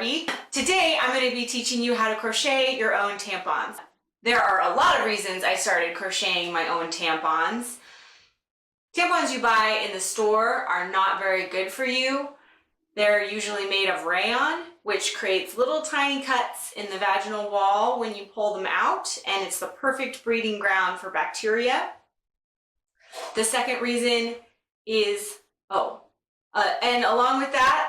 Barbie. Today I'm going to be teaching you how to crochet your own tampons. There are a lot of reasons I started crocheting my own tampons. Tampons you buy in the store are not very good for you. They're usually made of rayon, which creates little tiny cuts in the vaginal wall when you pull them out, and it's the perfect breeding ground for bacteria. The second reason is, and along with that,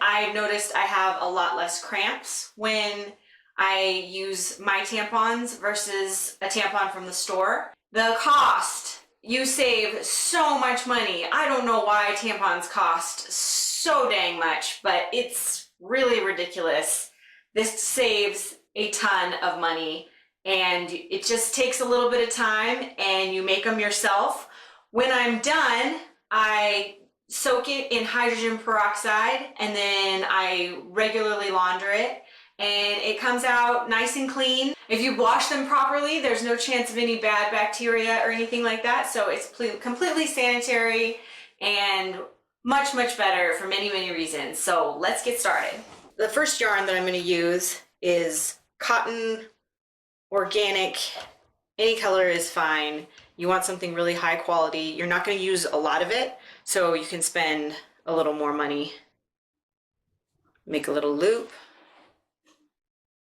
I noticed I have a lot less cramps when I use my tampons versus a tampon from the store. The cost, you save so much money. I don't know why tampons cost so dang much, but it's really ridiculous. This saves a ton of money, and it just takes a little bit of time, and you make them yourself. When I'm done, I soak it in hydrogen peroxide, and then I regularly launder it, and it comes out nice and clean. If you wash them properly, there's no chance of any bad bacteria or anything like that, so it's completely sanitary and much, much better for many, many reasons. So let's get started. The first yarn that I'm going to use is cotton, organic, any color is fine. You want something really high quality. You're not going to use a lot of it, so you can spend a little more money. Make a little loop.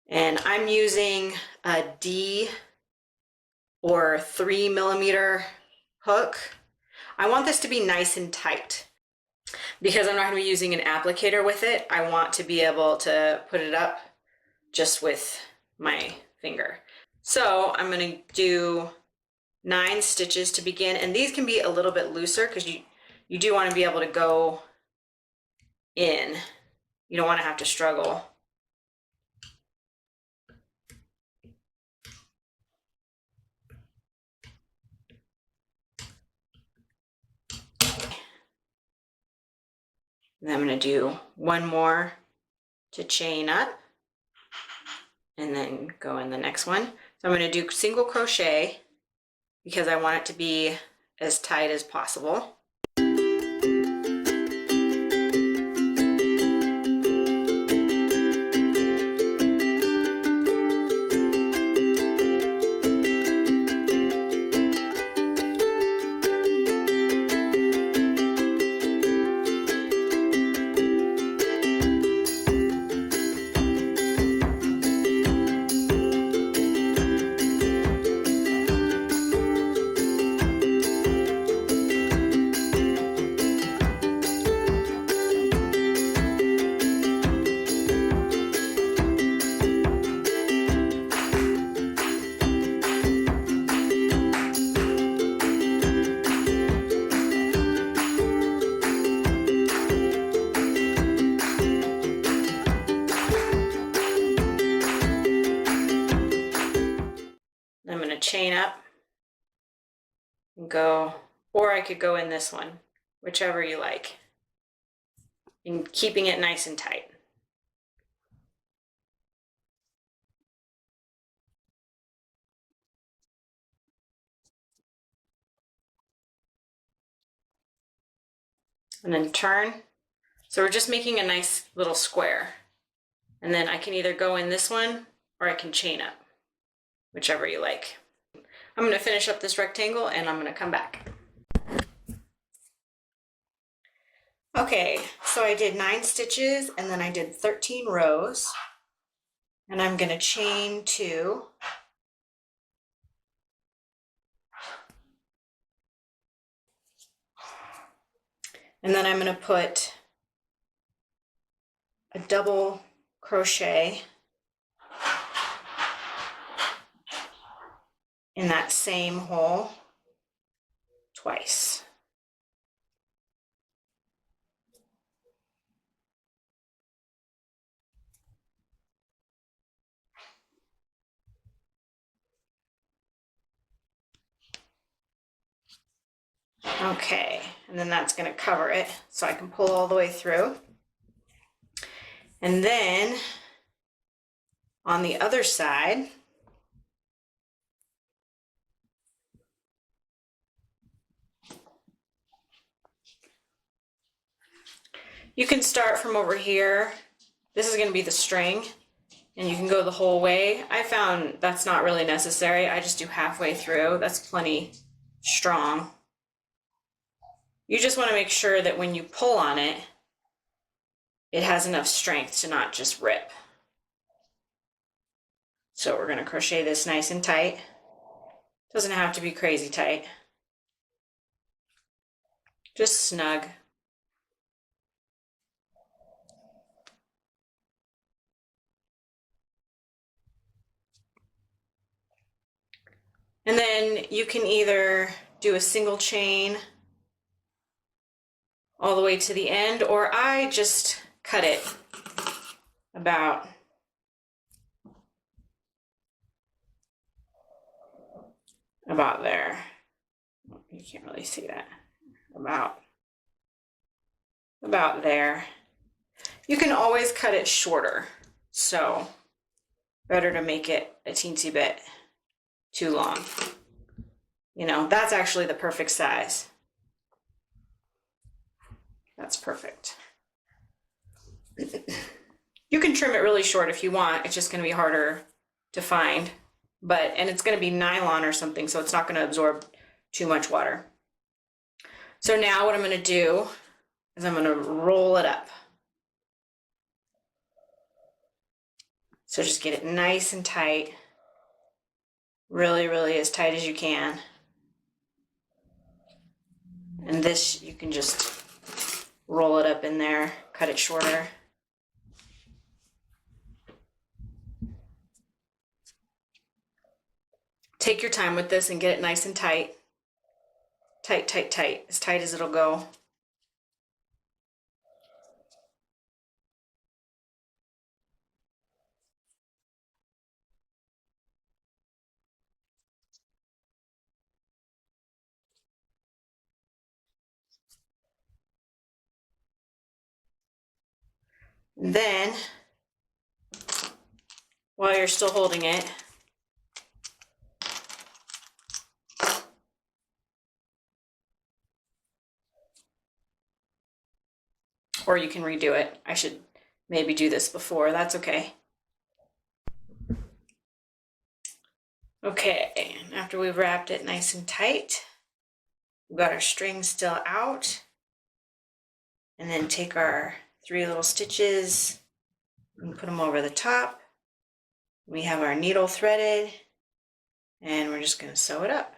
And I'm using a D or 3 millimeter hook. I want this to be nice and tight. Because I'm not going to be using an applicator with it, I want to be able to put it up just with my finger. So I'm going to do 9 stitches to begin, and these can be a little bit looser because you do want to be able to go in. You don't want to have to struggle. And I'm going to do one more to chain up and then go in the next one. So I'm going to do single crochet because I want it to be as tight as possible. I'm going to chain up and go, or I could go in this one, whichever you like, and keeping it nice and tight. And then turn. So we're just making a nice little square. And then I can either go in this one or I can chain up, whichever you like. I'm going to finish up this rectangle and I'm going to come back. Okay, so I did 9 stitches and then I did 13 rows. And I'm going to chain 2. And then I'm going to put a double crochet in that same hole twice. Okay, and then that's going to cover it so I can pull all the way through. And then on the other side, you can start from over here This is going to be the string, and you can go the whole way. I found that's not really necessary. I just do halfway through. That's plenty strong. You just want to make sure that when you pull on it, it has enough strength to not just rip. So we're going to crochet this nice and tight. Doesn't have to be crazy tight. Just snug. And then you can either do a single chain all the way to the end, or I just cut it about there. You can't really see that. About there. You can always cut it shorter, so better to make it a teensy bit too long. You know, that's actually the perfect size. That's perfect. You can trim it really short if you want. It's just going to be harder to find, and it's going to be nylon or something, so it's not going to absorb too much water. So now what I'm going to do is I'm going to roll it up. So just get it nice and tight. Really, really as tight as you can. And this, you can just roll it up in there, cut it shorter. Take your time with this and get it nice and tight. Tight, tight, tight, as tight as it'll go. Then, while you're still holding it, or you can redo it. I should maybe do this before, that's okay. Okay, after we've wrapped it nice and tight, we've got our string still out, and then take our 3 little stitches and put them over the top. We have our needle threaded, and we're just going to sew it up.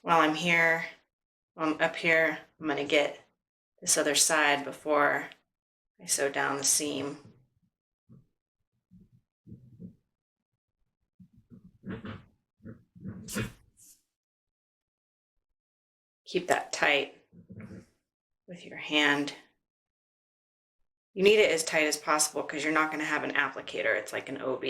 While I'm here, up here, I'm going to get this other side before I sew down the seam. Keep that tight with your hand. You need it as tight as possible because you're not going to have an applicator. It's like an OB.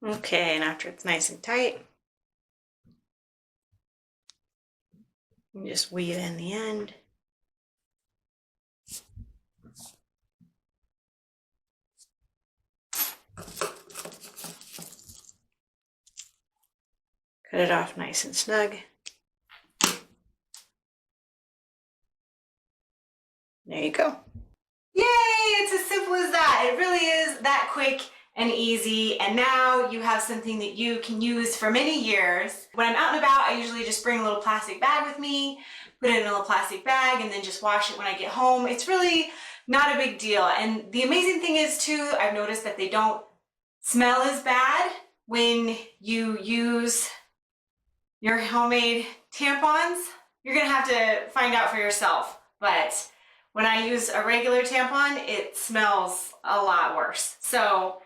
Okay, and after it's nice and tight, you just weave in the end. Cut it off nice and snug. There you go. Yay! It's as simple as that. It really is that quick and easy, and now you have something that you can use for many years. When I'm out and about, I usually just bring a little plastic bag with me, put it in a little plastic bag, and then just wash it when I get home. It's really not a big deal. And the amazing thing is too, I've noticed that they don't smell as bad when you use your homemade tampons. You're gonna have to find out for yourself, but when I use a regular tampon, it smells a lot worse. So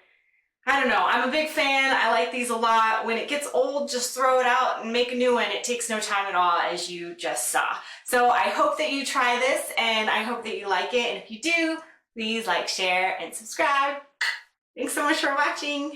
I don't know, I'm a big fan. I like these a lot. When it gets old, just throw it out and make a new one. It takes no time at all, as you just saw. So I hope that you try this, and I hope that you like it. And if you do, please like, share, and subscribe. Thanks so much for watching.